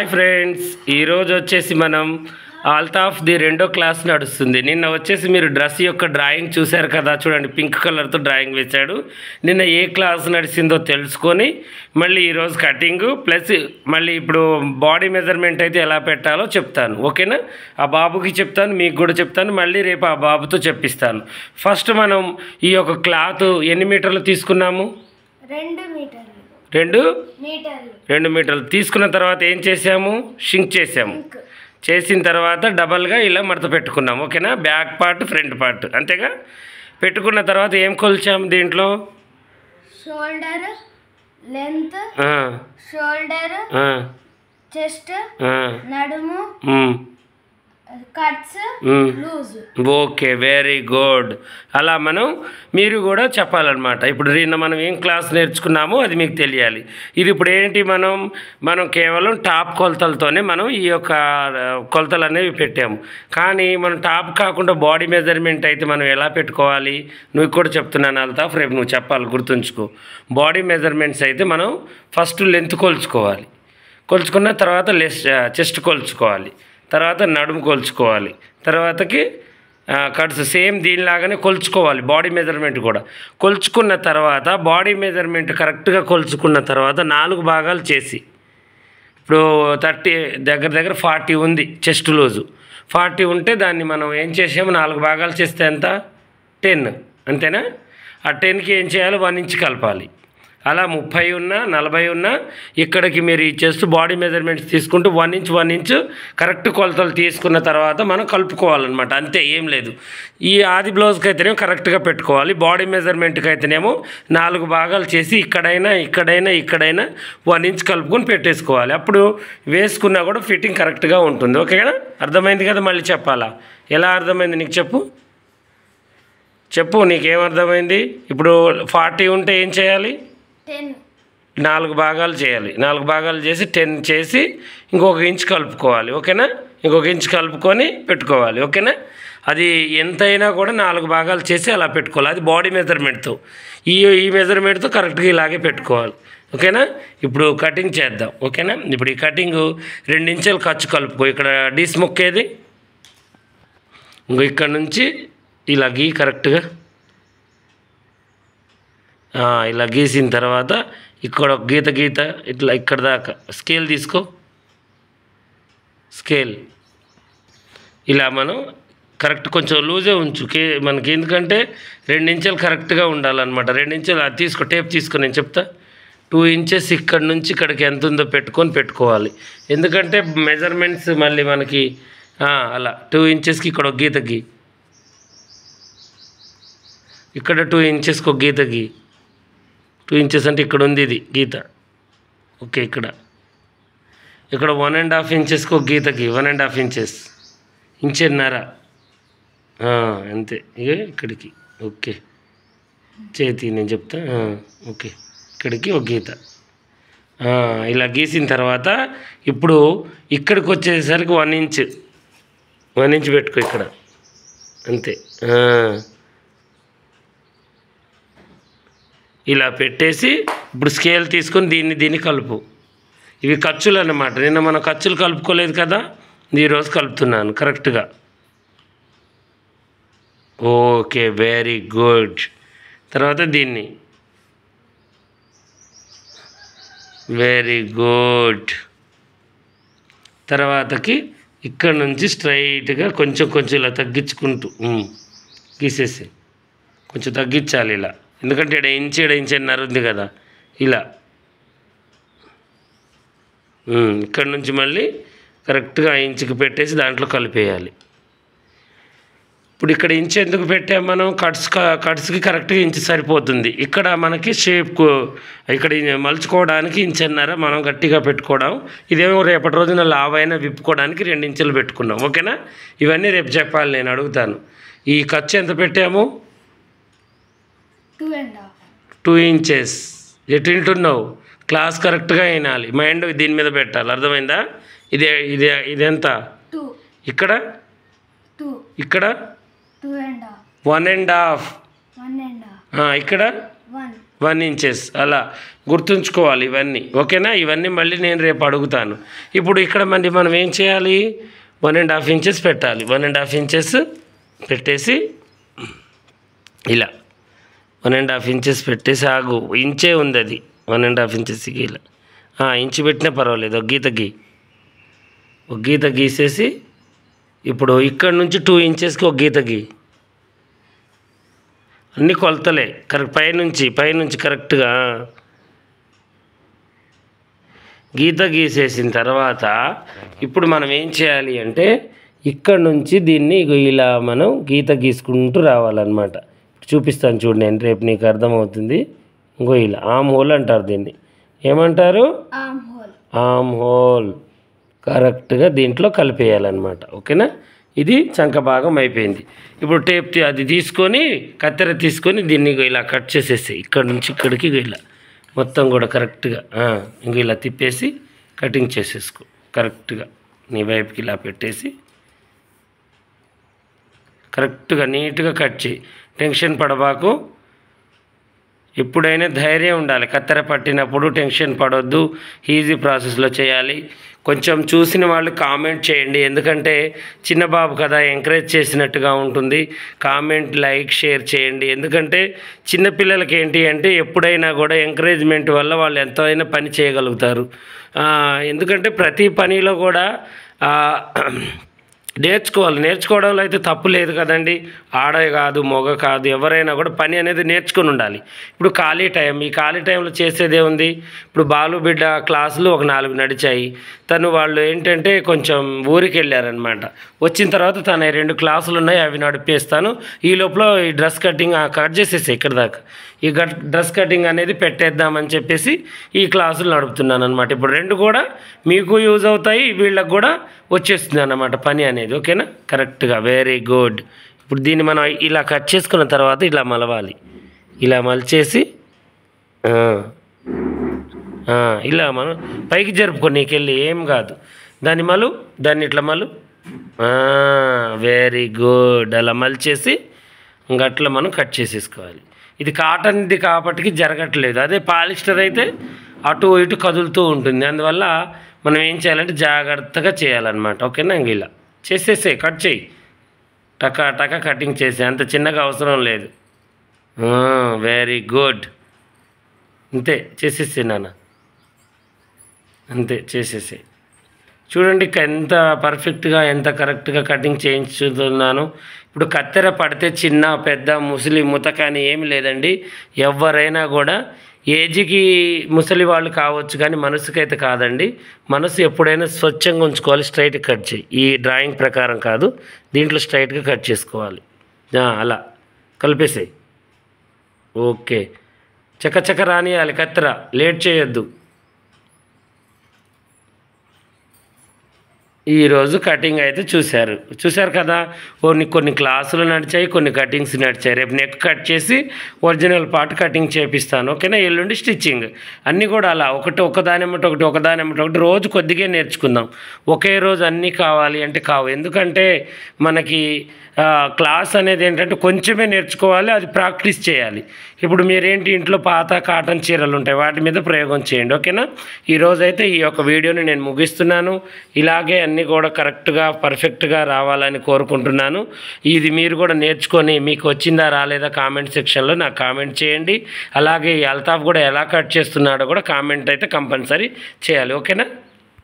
Hi friends, ఈరోజు వచ్చేసి మనం ఆల్తాఫ్ ది 2వ క్లాస్ నడుస్తుంది. నిన్న వచ్చేసి మీరు డ్రెస్ యొక్క డ్రాయింగ్ చూశారు కదా, చూడండి పింక్ కలర్తో డ్రాయింగ్ వేశాడు. నిన్న ఏ క్లాస్ నడిచిందో తెలుసుకొని మళ్ళీ ఈరోజు కటింగ్ ప్లస్ మళ్ళీ ఇప్పుడు బాడీ మెజర్మెంట్ అయితే ఎలా పెట్టాలో చెప్తాను. ఓకేనా? ఆ బాబుకి చెప్తాను, మీకు కూడా చెప్తాను, మళ్ళీ రేపు ఆ బాబుతో చెప్పిస్తాను. ఫస్ట్ మనం ఈ యొక్క క్లాత్ ఎన్ని మీటర్లు తీసుకున్నాము? 2 మీటర్లు తీసుకున్న తర్వాత ఏం చేసాము? షింక్ చేసాము. చేసిన తర్వాత డబల్గా ఇలా మడత పెట్టుకున్నాము. ఓకేనా? బ్యాక్ పార్ట్ ఫ్రంట్ పార్ట్ అంతేగా. పెట్టుకున్న తర్వాత ఏం కొలిచాము దీంట్లో? షోల్డర్ లెంత్, షోల్డర్, చెస్ట్, నడుము, cuts, loose. Okay, very good. అలా మీరు కూడా చెప్పాలన్నమాట. ఇప్పుడు నిన్న మనం ఏం క్లాస్ నేర్చుకున్నామో అది మీకు తెలియాలి. ఇది ఇప్పుడు ఏంటి, మనం కేవలం టాప్ కొలతలతోనే మనం ఈ యొక్క కొలతలు అనేవి పెట్టాము. కానీ మనం టాప్ కాకుండా బాడీ మెజర్మెంట్ అయితే మనం ఎలా పెట్టుకోవాలి నువ్వు కూడా చెప్తున్నాను అల్తాఫ్, రేపు నువ్వు చెప్పాలి, గుర్తుంచుకో. బాడీ మెజర్మెంట్స్ అయితే మనం ఫస్ట్ లెంత్ కొలుచుకోవాలి. కొలుచుకున్న తర్వాత చెస్ట్ కొలుచుకోవాలి, తర్వాత నడుము కొలుచుకోవాలి, తర్వాతకి కట్స్ సేమ్ దీనిలాగానే కొలుచుకోవాలి. బాడీ మెజర్మెంట్ కూడా కొలుచుకున్న తర్వాత బాడీ మెజర్మెంట్ కరెక్ట్గా కొలుచుకున్న తర్వాత 4 భాగాలు చేసి, ఇప్పుడు 30 దగ్గర 40 ఉంది చెస్ట్ లూజు. 40 ఉంటే దాన్ని మనం ఏం చేసాము, 4 భాగాలు చేస్తే ఎంత? 10. అంతేనా? ఆ 10కి ఏం చేయాలి? 1 ఇంచ్ కలపాలి. అలా 30 ఉన్నా 40 ఉన్నా ఇక్కడికి మీరు ఇచ్చేస్తూ బాడీ మెజర్మెంట్స్ తీసుకుంటూ 1 ఇంచ్ కరెక్ట్ కొలతలు తీసుకున్న తర్వాత మనం కలుపుకోవాలన్నమాట. అంతే, ఏం లేదు. ఈ ఆది బ్లౌజ్కి అయితేనేమో కరెక్ట్గా పెట్టుకోవాలి. బాడీ మెజర్మెంట్కి అయితేనేమో 4 భాగాలు చేసి ఇక్కడైనా 1 ఇంచ్ కలుపుకొని పెట్టేసుకోవాలి. అప్పుడు వేసుకున్నా కూడా ఫిట్టింగ్ కరెక్ట్గా ఉంటుంది. ఓకే కదా? అర్థమైంది కదా? మళ్ళీ చెప్పాలా? ఎలా అర్థమైంది నీకు? చెప్పు నీకేం అర్థమైంది? ఇప్పుడు 40 ఉంటే ఏం చేయాలి? 4 భాగాలు చేయాలి. 4 భాగాలు చేసి 10 చేసి ఇంకొక ఇంచ్ కలుపుకోవాలి. ఓకేనా? ఇంకొక ఇంచ్ కలుపుకొని పెట్టుకోవాలి. ఓకేనా? అది ఎంతైనా కూడా 4 భాగాలు చేసి అలా పెట్టుకోవాలి. అది బాడీ మెజర్మెంట్తో. ఈ మెజర్మెంట్తో కరెక్ట్గా ఇలాగే పెట్టుకోవాలి. ఓకేనా? ఇప్పుడు కటింగ్ చేద్దాం. ఓకేనా? ఇప్పుడు ఈ కటింగ్ 2 ఇంచులు ఖర్చు కలుపుకో. ఇక్కడ డీస్ ముక్కేది ఇంకో ఇక్కడ నుంచి ఇలా గీ కరెక్ట్గా ఇలా గీసిన తర్వాత ఇక్కడ ఒక గీత ఇట్లా ఇక్కడ దాకా స్కేల్ తీసుకో. స్కేల్ ఇలా మనం కరెక్ట్ కొంచెం లూజే ఉంచు. మనకి ఎందుకంటే 2 ఇంచులు కరెక్ట్గా ఉండాలన్నమాట. 2 ఇంచులు అది తీసుకో, టేప్ తీసుకో, నేను చెప్తా. 2 ఇంచెస్ ఇక్కడ నుంచి ఇక్కడికి ఎంత ఉందో పెట్టుకోవాలి. ఎందుకంటే మెజర్మెంట్స్ మళ్ళీ మనకి అలా 2 ఇంచెస్కి ఇక్కడ ఒక గీత గీ, ఇక్కడ 2 ఇంచెస్కి ఒక గీత గీ. 2 ఇంచెస్ అంటే ఇక్కడ ఉంది ఇది గీత. ఓకే, ఇక్కడ 1.5 ఇంచెస్కి ఒక గీత గీ. 1.5 ఇంచెస్, ఇంచెన్నర అంతే. ఇక ఇక్కడికి ఓకే చేతి నేను చెప్తా. ఓకే, ఇక్కడికి ఒక గీత ఇలా గీసిన తర్వాత ఇప్పుడు ఇక్కడికి వచ్చేసరికి 1 ఇంచ్ పెట్టుకో ఇక్కడ. అంతే. ఇలా పెట్టేసి ఇప్పుడు స్కేల్ తీసుకొని దీన్ని కలుపు. ఇవి ఖర్చులు అన్నమాట. నిన్న మనం ఖర్చులు కలుపుకోలేదు కదా, ఈరోజు కలుపుతున్నాను కరెక్ట్గా. Okay, very good. తర్వాత దీన్ని వెరీ గుడ్. తర్వాతకి ఇక్కడ నుంచి స్ట్రైట్గా కొంచెం ఇలా తగ్గించుకుంటూ గీసేసి కొంచెం తగ్గించాలి ఇలా. ఎందుకంటే ఇక్కడ ఇంచెన్నర ఉంది కదా, ఇలా ఇక్కడ నుంచి మళ్ళీ కరెక్ట్గా 1 ఇంచుకి పెట్టేసి దాంట్లో కలిపేయాలి. ఇప్పుడు ఇక్కడ ఇంచు ఎందుకు పెట్టాము మనం? కట్స్కి కరెక్ట్గా ఇంచు సరిపోతుంది. ఇక్కడ మనకి షేప్కు ఇక్కడ మలుచుకోవడానికి 1.5 ఇంచ్ మనం గట్టిగా పెట్టుకోవడం. ఇదేమో రేపటి రోజున లావైనా విప్పుకోవడానికి 2 ఇంచులు పెట్టుకున్నాం. ఓకేనా? ఇవన్నీ రేపు చెప్పాలి, నేను అడుగుతాను. ఈ ఖర్చు ఎంత పెట్టాము? 2 ఇంచెస్. ఎటు వింటున్నావు? క్లాస్ కరెక్ట్గా వినాలి, మైండ్ దీని మీద పెట్టాలి. అర్థమైందా? ఇదెంత? ఇక్కడ 1.5. ఇక్కడ 1 ఇంచెస్ అలా గుర్తుంచుకోవాలి ఇవన్నీ. ఓకేనా? ఇవన్నీ మళ్ళీ నేను రేపు అడుగుతాను. ఇప్పుడు ఇక్కడ మళ్ళీ మనం ఏం చేయాలి? 1.5 ఇంచెస్ పెట్టాలి. 1.5 ఇంచెస్ పెట్టేసి ఇలా 1.5 ఇంచెస్ పెట్టేసి ఆగు. ఇంచే ఉంది అది 1.5 ఇంచెస్కి ఇలా ఇంచు పెట్టినా పర్వాలేదు. ఒక గీత గీసేసి ఇప్పుడు ఇక్కడ నుంచి 2 ఇంచెస్కి ఒక గీత గీ. అన్ని కొలతలే కరెక్ట్. పైనుంచి కరెక్ట్గా గీత గీసేసిన తర్వాత ఇప్పుడు మనం ఏం చేయాలి అంటే ఇక్కడ నుంచి దీన్ని ఇలా మనం గీత గీసుకుంటూ రావాలన్నమాట. చూపిస్తాను చూడు, నేను రేపు నీకు అర్థమవుతుంది. ఇంకో ఇలా ఆమ్ హోల్ అంటారు దీన్ని. ఏమంటారు? Arm hole. కరెక్ట్గా దీంట్లో కలిపేయాలన్నమాట. ఓకేనా? ఇది చంక భాగం అయిపోయింది. ఇప్పుడు టేప్ అది తీసుకొని కత్తెర తీసుకొని దీన్ని ఇలా కట్ చేసేసి ఇక్కడ నుంచి ఇక్కడికి ఇలా మొత్తం కూడా కరెక్ట్గా ఇంక ఇలా తిప్పేసి కటింగ్ చేసేసుకో. కరెక్ట్గా నీ వైపుకి ఇలా పెట్టేసి కరెక్ట్గా నీట్గా కట్ చేయి. టెన్షన్ పడబాకు. ఎప్పుడైనా ధైర్యం ఉండాలి. కత్తెర పట్టినప్పుడు టెన్షన్ పడొద్దు. ఈజీ ప్రాసెస్లో చేయాలి. కొంచెం చూసిన వాళ్ళు కామెంట్ చేయండి, ఎందుకంటే చిన్న బాబు కదా, ఎంకరేజ్ చేసినట్టుగా ఉంటుంది. కామెంట్, లైక్, షేర్ చేయండి. ఎందుకంటే చిన్నపిల్లలకి ఏంటి అంటే ఎప్పుడైనా కూడా ఎంకరేజ్మెంట్ వల్ల వాళ్ళు ఎంతైనా పని చేయగలుగుతారు. ఎందుకంటే ప్రతి పనిలో కూడా నేర్చుకోవడంలో అయితే తప్పు లేదు కదండి. ఆడ కాదు మగ కాదు ఎవరైనా కూడా పని అనేది నేర్చుకుని ఉండాలి. ఇప్పుడు ఈ ఖాళీ టైంలో చేసేదే ఉంది. ఇప్పుడు బాలు బిడ్డ క్లాసులు ఒక 4 నడిచాయి. వాళ్ళు ఏంటంటే కొంచెం ఊరికి వెళ్ళారనమాట. వచ్చిన తర్వాత తన 2 క్లాసులు ఉన్నాయి, అవి నడిపేస్తాను. ఈ లోపల ఈ డ్రెస్ కటింగ్ కట్ చేసేసి ఇక్కడ దాకా ఈ డ్రెస్ కటింగ్ అనేది పెట్టేద్దామని చెప్పేసి ఈ క్లాసులు నడుపుతున్నాను అనమాట. ఇప్పుడు 2 కూడా మీకు యూజ్ అవుతాయి, వీళ్ళకి కూడా వచ్చేస్తుంది అన్నమాట పని అనేది. ఓకేనా? కరెక్ట్గా. Very good. ఇప్పుడు దీన్ని మనం ఇలా కట్ చేసుకున్న తర్వాత ఇలా మలవాలి. ఇలా మలిచేసి ఇలా మనం పైకి జరుపుకో, నీకెళ్ళి ఏం కాదు. దాన్ని ఇట్లా వెరీ గుడ్. అలా మలిచేసి ఇంకట్లా మనం కట్ చేసేసుకోవాలి. ఇది కాటన్ది కాబట్టి జరగట్లేదు. అదే పాలిస్టర్ అయితే అటు ఇటు కదులుతూ ఉంటుంది. అందువల్ల మనం ఏం చేయాలంటే జాగ్రత్తగా చేయాలన్నమాట. ఓకేనా? ఇంక ఇలా చేసేసే, కట్ చేయి. టకా కటింగ్ చేసే, అంత చిన్నగా అవసరం లేదు. Very good. అంతే చేసేసే నాన్న, అంతే చేసేసే. చూడండి ఎంత పర్ఫెక్ట్గా ఎంత కరెక్ట్గా కటింగ్ చేయించుతున్నాను. ఇప్పుడు కత్తెర పడితే చిన్న పెద్ద ముసలి ముతక అని ఏమి లేదండి. ఎవరైనా కూడా ఏజ్కి ముసలి వాళ్ళు కావచ్చు, కానీ మనసుకైతే కాదండి. మనసు ఎప్పుడైనా స్వచ్ఛంగా ఉంచుకోవాలి. స్ట్రైట్గా కట్ చేయి. ఈ డ్రాయింగ్ ప్రకారం కాదు, దీంట్లో స్ట్రైట్గా కట్ చేసుకోవాలి. అలా కలిపేసేయి. ఓకే. చక్క రానియాలి కత్తెర, లేట్ చేయొద్దు. ఈరోజు కటింగ్ అయితే చూశారు కదా. కొన్ని క్లాసులు నడిచాయి, కొన్ని కటింగ్స్ నడిచాయి. రేపు నెక్ కట్ చేసి ఒరిజినల్ పార్ట్ కటింగ్ చేపిస్తాను. ఓకేనా? ఎల్లుండి స్టిచ్చింగ్. అన్నీ కూడా అలా ఒకదానెమ్మటి ఒకటి రోజు కొద్దిగా నేర్చుకుందాం. ఒకే రోజు అన్నీ కావాలి అంటే కావు. ఎందుకంటే మనకి క్లాస్ అనేది ఏంటంటే కొంచెమే నేర్చుకోవాలి, అది ప్రాక్టీస్ చేయాలి. ఇప్పుడు మీరేంటి ఇంట్లో పాత కాటన్ చీరలు ఉంటాయి, వాటి మీద ప్రయోగం చేయండి. ఓకేనా? ఈరోజైతే ఈ యొక్క వీడియోని నేను ముగిస్తున్నాను. ఇలాగే అన్నీ కూడా కరెక్ట్గా పర్ఫెక్ట్గా రావాలని కోరుకుంటున్నాను. ఇది మీరు కూడా నేర్చుకొని మీకు వచ్చిందా రాలేదా కామెంట్ సెక్షన్లో నాకు కామెంట్ చేయండి. అలాగే ఈ అల్తాఫ్ కూడా ఎలా కట్ చేస్తున్నాడో కూడా కామెంట్ అయితే కంపల్సరీ చేయాలి. ఓకేనా?